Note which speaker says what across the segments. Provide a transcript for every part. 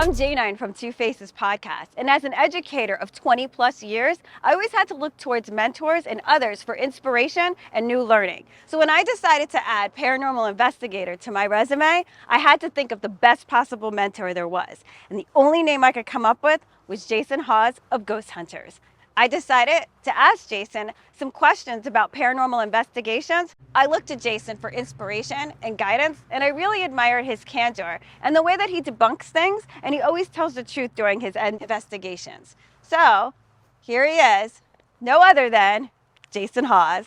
Speaker 1: I'm J9 from Two Faces Podcast, and as an educator of 20 plus years, I always had to look towards mentors and others for inspiration and new learning. So when I decided to add paranormal investigator to my resume, I had to think of the best possible mentor there was. And the only name I could come up with was Jason Hawes of Ghost Hunters. I decided to ask Jason some questions about paranormal investigations. I looked to Jason for inspiration and guidance, and I really admired his candor and the way that he debunks things, and he always tells the truth during his investigations. So here he is, no other than Jason Hawes.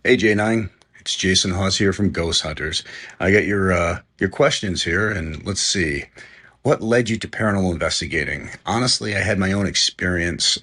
Speaker 2: Hey J9, it's Jason Hawes here from Ghost Hunters. I got your questions here, and let's see. What led you to paranormal investigating? Honestly, I had my own experience.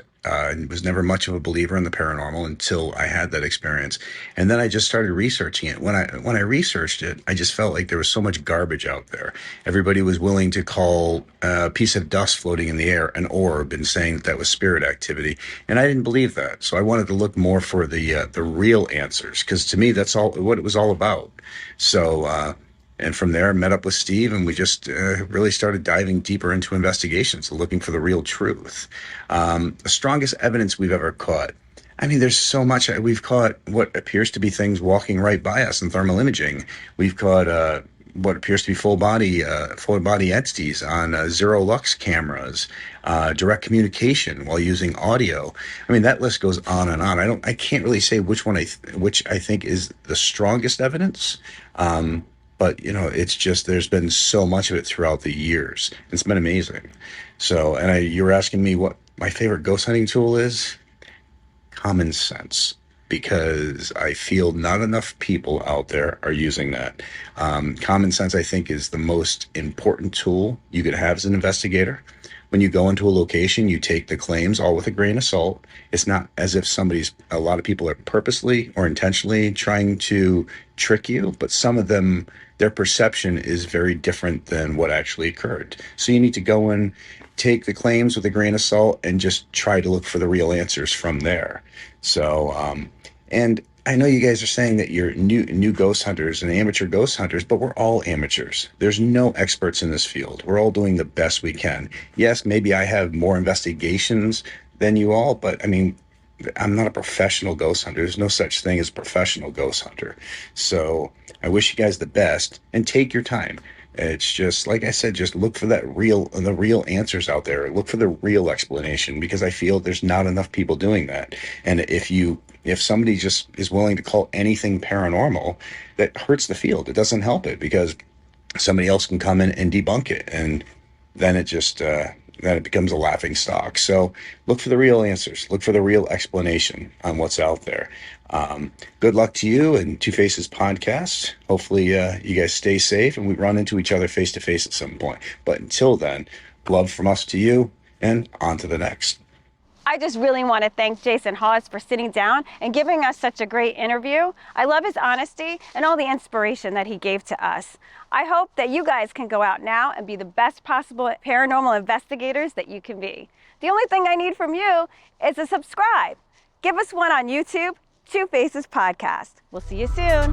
Speaker 2: Was never much of a believer in the paranormal until I had that experience, and then I just started researching it. When I researched it, I just felt like there was so much garbage out there. Everybody was willing to call a piece of dust floating in the air an orb and saying that was spirit activity, and I didn't believe that. So I wanted to look more for the real answers, because to me that's all what it was all about. So. And from there, I met up with Steve, and we just really started diving deeper into investigations, looking for the real truth. The strongest evidence we've ever caught. I mean, there's so much. We've caught what appears to be things walking right by us in thermal imaging. We've caught what appears to be full body entities on zero lux cameras, direct communication while using audio. I mean, that list goes on and on. I can't really say which one which I think is the strongest evidence. But, it's just, there's been so much of it throughout the years. It's been amazing. So, and you were asking me what my favorite ghost hunting tool is? Common sense. Because I feel not enough people out there are using that. Common sense, I think, is the most important tool you could have as an investigator. When you go into a location, you take the claims all with a grain of salt. It's not as if a lot of people are purposely or intentionally trying to trick you, but some of them, their perception is very different than what actually occurred. So you need to go in, take the claims with a grain of salt, and just try to look for the real answers from there. So, and I know you guys are saying that you're new ghost hunters and amateur ghost hunters, but we're all amateurs. There's no experts in this field. We're all doing the best we can. Yes, maybe I have more investigations than you all, but I mean, I'm not a professional ghost hunter. There's no such thing as a professional ghost hunter. So I wish you guys the best, and take your time. It's just, like I said, just look for the real answers out there. Look for the real explanation, because I feel there's not enough people doing that. And if somebody just is willing to call anything paranormal, that hurts the field. It doesn't help it, because somebody else can come in and debunk it, and then then it becomes a laughing stock. So look for the real answers. Look for the real explanation on what's out there. Good luck to you and Two Faces Podcast. Hopefully you guys stay safe and we run into each other face to face at some point. But until then, love from us to you, and on to the next.
Speaker 1: I just really want to thank Jason Hawes for sitting down and giving us such a great interview. I love his honesty and all the inspiration that he gave to us. I hope that you guys can go out now and be the best possible paranormal investigators that you can be. The only thing I need from you is a subscribe. Give us one on YouTube, Two Faces Podcast. We'll see you soon.